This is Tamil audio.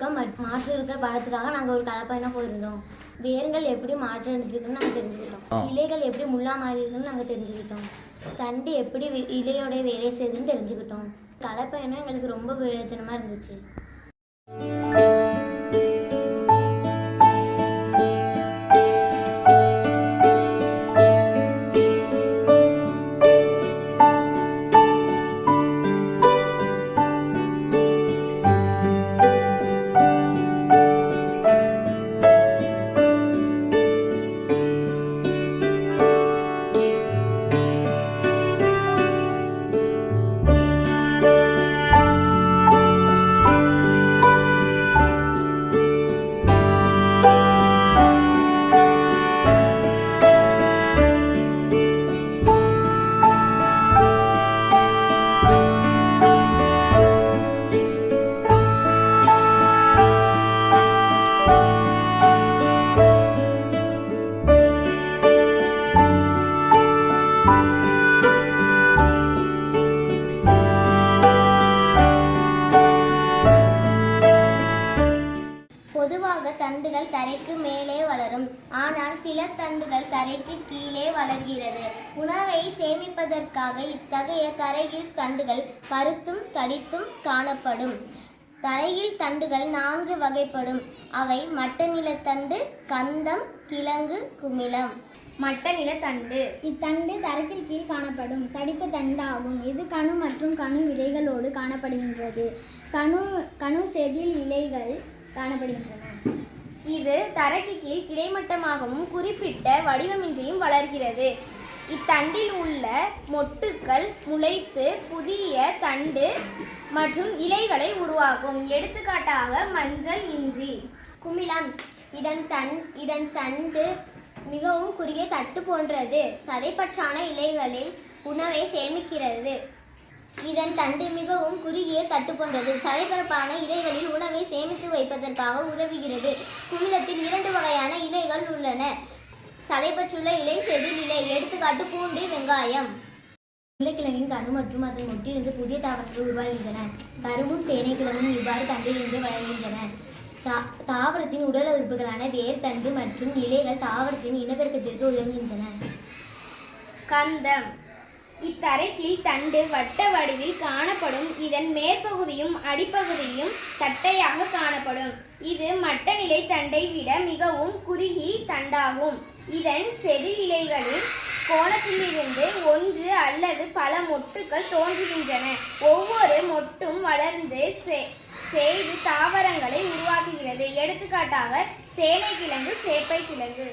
மாற்று இருக்க படத்துக்காக நாங்கள் ஒரு கலப்பயணம் போயிருந்தோம். வேர்கள் எப்படி மாற்றம் அடைஞ்சிருக்குன்னு நாங்கள் தெரிஞ்சுக்கிட்டோம். இலைகள் எப்படி முள்ளா மாறி இருக்குன்னு நாங்கள் தெரிஞ்சுக்கிட்டோம். தண்டு எப்படி இலையோட வேலை செய்யுதுன்னு தெரிஞ்சுக்கிட்டோம். கலப்பயணம் எங்களுக்கு ரொம்ப பிரயோஜனமாக இருந்துச்சு. பொதுவாக தண்டுகள் தரைக்கு மேலே வளரும். ஆனால் சில தண்டுகள் தரைக்கு கீழே வளர்கிறது. உணவை சேமிப்பதற்காக இத்தகைய தரையில் தண்டுகள் பருத்தும் தடித்தும் காணப்படும். தரையில் தண்டுகள் 4 வகைப்படும். அவை மட்டநிலத்தண்டு, கந்தம், கிழங்கு, குமிழம். மட்டநிலத்தண்டு இத்தண்டு தரைக்கு கீழ் காணப்படும் தடித்த தண்டு ஆகும். இது கணு மற்றும் கணு விதைகளோடு காணப்படுகின்றது. கணு செதில் இலைகள் காணப்படுகின்றன. இது தரைக்கு கீழ் கிடைமட்டமாகவும் குறிப்பிட்ட வடிவமின்றியும் வளர்கிறது. இத்தண்டில் உள்ள மொட்டுக்கள் முளைத்து புதிய தண்டு மற்றும் இலைகளை உருவாக்கும். எடுத்துக்காட்டாக மஞ்சள், இஞ்சி. குமிழம் இதன் தண்டு மிகவும் குறுகிய தட்டு போன்றது. சதைப்பற்றான இலைகளில் உணவை சேமிக்கிறது. இதன் தண்டு மிகவும் குறுகிய தட்டு போன்றது. சதைப்பரப்பான இலைகளில் உணவை சேமித்து வைப்பதற்காக உதவுகிறது. குமிழத்தில் 2 வகையான இலைகள் உள்ளன. சதைப்பற்றுள்ள இலை, செதில் இலை. எடுத்துக்காட்டு பூண்டு, வெங்காயம். உருளைக்கிழங்கின் கணு மற்றும் அதன் மொட்டிலிருந்து புதிய தாவரங்கள் உருவாகின்றன. கரும்பும் சேனைக்கிழங்கும் இவ்வாறு தண்டிலிருந்து வளர்கின்றன. தாவரத்தின் உடல் உறுப்புகளான வேர், தண்டு மற்றும் இலைகள் தாவரத்தின் இனப்பெருக்கத்திற்கு உதவுகின்றன. கந்தம் இத்தரைக்கீழ் தண்டு வட்ட வடிவில் காணப்படும். இதன் மேற்பகுதியும் அடிப்பகுதியும் தட்டையாக காணப்படும். இது மட்டநிலை தண்டை விட மிகவும் குறுகி தண்டாகும். இதன் செதில் இலைகளில் கோணத்திலிருந்து 1 அல்லது பல மொட்டுக்கள் தோன்றுகின்றன. ஒவ்வொரு மொட்டும் வளர்ந்து செய்து தாவரங்களை உருவாக்குகிறது. எடுத்துக்காட்டாக சேனைக்கிழங்கு, சேப்பை கிழங்கு.